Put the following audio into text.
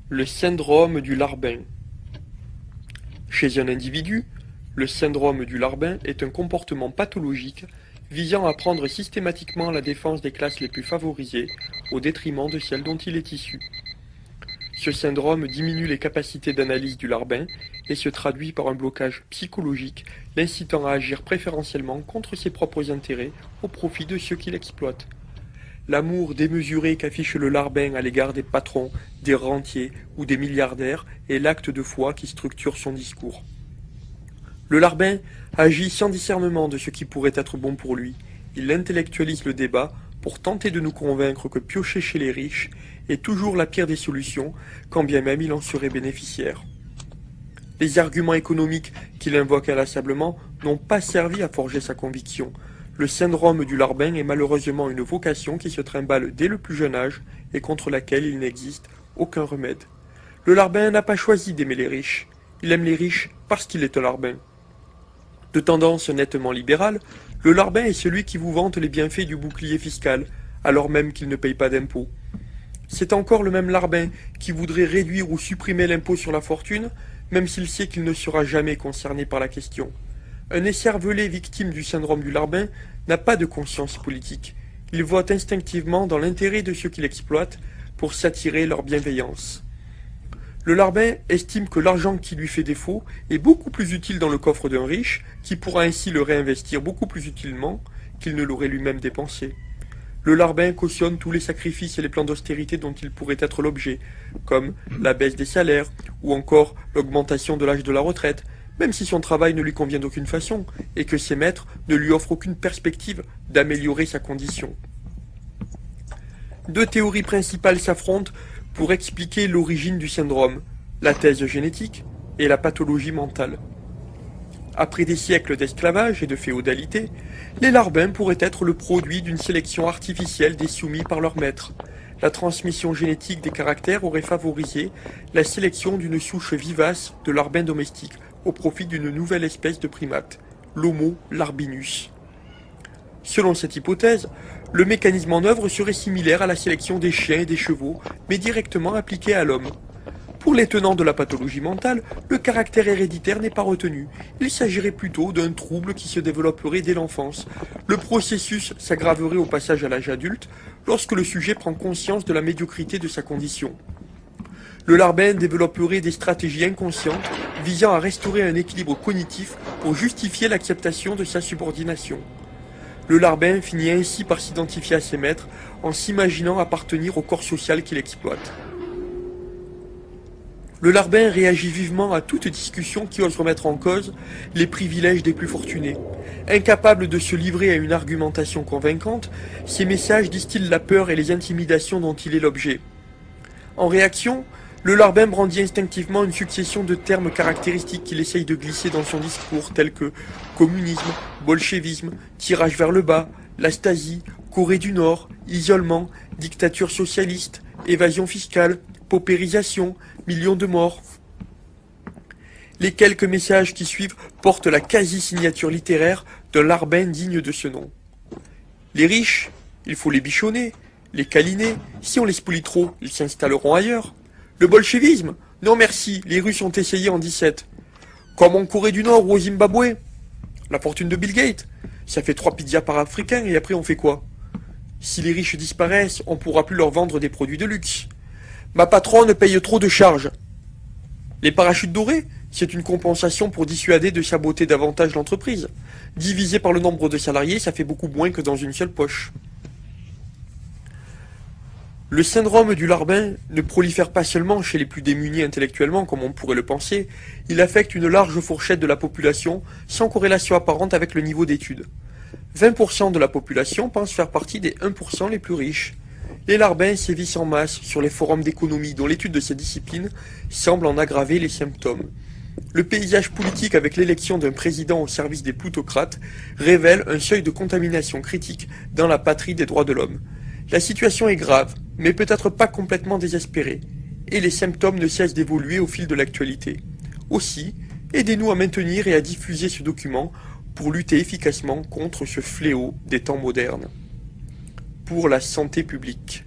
Le syndrome du larbin. Chez un individu, le syndrome du larbin est un comportement pathologique visant à prendre systématiquement la défense des classes les plus favorisées au détriment de celles dont il est issu. Ce syndrome diminue les capacités d'analyse du larbin et se traduit par un blocage psychologique l'incitant à agir préférentiellement contre ses propres intérêts au profit de ceux qui l'exploitent. L'amour démesuré qu'affiche le larbin à l'égard des patrons, des rentiers ou des milliardaires est l'acte de foi qui structure son discours. Le larbin agit sans discernement de ce qui pourrait être bon pour lui. Il intellectualise le débat pour tenter de nous convaincre que piocher chez les riches est toujours la pire des solutions, quand bien même il en serait bénéficiaire. Les arguments économiques qu'il invoque inlassablement n'ont pas servi à forger sa conviction. Le syndrome du larbin est malheureusement une vocation qui se trimballe dès le plus jeune âge et contre laquelle il n'existe aucun remède. Le larbin n'a pas choisi d'aimer les riches. Il aime les riches parce qu'il est un larbin. De tendance nettement libérale, le larbin est celui qui vous vante les bienfaits du bouclier fiscal, alors même qu'il ne paye pas d'impôts. C'est encore le même larbin qui voudrait réduire ou supprimer l'impôt sur la fortune, même s'il sait qu'il ne sera jamais concerné par la question. Un écervelé victime du syndrome du larbin n'a pas de conscience politique. Il vote instinctivement dans l'intérêt de ceux qui l'exploitent pour s'attirer leur bienveillance. Le larbin estime que l'argent qui lui fait défaut est beaucoup plus utile dans le coffre d'un riche, qui pourra ainsi le réinvestir beaucoup plus utilement qu'il ne l'aurait lui-même dépensé. Le larbin cautionne tous les sacrifices et les plans d'austérité dont il pourrait être l'objet, comme la baisse des salaires ou encore l'augmentation de l'âge de la retraite, même si son travail ne lui convient d'aucune façon et que ses maîtres ne lui offrent aucune perspective d'améliorer sa condition. Deux théories principales s'affrontent pour expliquer l'origine du syndrome, la thèse génétique et la pathologie mentale. Après des siècles d'esclavage et de féodalité, les larbins pourraient être le produit d'une sélection artificielle des soumis par leurs maîtres. La transmission génétique des caractères aurait favorisé la sélection d'une souche vivace de larbins domestiques au profit d'une nouvelle espèce de primate, l'Homo larbinus. Selon cette hypothèse, le mécanisme en œuvre serait similaire à la sélection des chiens et des chevaux, mais directement appliqué à l'homme. Pour les tenants de la pathologie mentale, le caractère héréditaire n'est pas retenu. Il s'agirait plutôt d'un trouble qui se développerait dès l'enfance. Le processus s'aggraverait au passage à l'âge adulte, lorsque le sujet prend conscience de la médiocrité de sa condition. Le larbin développerait des stratégies inconscientes visant à restaurer un équilibre cognitif pour justifier l'acceptation de sa subordination. Le larbin finit ainsi par s'identifier à ses maîtres en s'imaginant appartenir au corps social qu'il exploite. Le larbin réagit vivement à toute discussion qui ose remettre en cause les privilèges des plus fortunés. Incapable de se livrer à une argumentation convaincante, ses messages distillent la peur et les intimidations dont il est l'objet. En réaction, le larbin brandit instinctivement une succession de termes caractéristiques qu'il essaye de glisser dans son discours, tels que communisme, bolchevisme, tirage vers le bas, la Stasi, Corée du Nord, isolement, dictature socialiste, évasion fiscale, paupérisation, millions de morts. Les quelques messages qui suivent portent la quasi-signature littéraire d'un larbin digne de ce nom. Les riches, il faut les bichonner, les câliner, si on les spolie trop, ils s'installeront ailleurs. Le bolchevisme, non merci, les Russes ont essayé en 17. Comme en Corée du Nord ou au Zimbabwe. La fortune de Bill Gates, ça fait 3 pizzas par africain et après on fait quoi? Si les riches disparaissent, on pourra plus leur vendre des produits de luxe. Ma patronne paye trop de charges. Les parachutes dorés, c'est une compensation pour dissuader de saboter davantage l'entreprise. Divisé par le nombre de salariés, ça fait beaucoup moins que dans une seule poche. Le syndrome du larbin ne prolifère pas seulement chez les plus démunis intellectuellement, comme on pourrait le penser, il affecte une large fourchette de la population, sans corrélation apparente avec le niveau d'études. 20% de la population pense faire partie des 1% les plus riches. Les larbins sévissent en masse sur les forums d'économie dont l'étude de ces disciplines semble en aggraver les symptômes. Le paysage politique avec l'élection d'un président au service des plutocrates révèle un seuil de contamination critique dans la patrie des droits de l'homme. La situation est grave, mais peut-être pas complètement désespérée, et les symptômes ne cessent d'évoluer au fil de l'actualité. Aussi, aidez-nous à maintenir et à diffuser ce document pour lutter efficacement contre ce fléau des temps modernes. Pour la santé publique.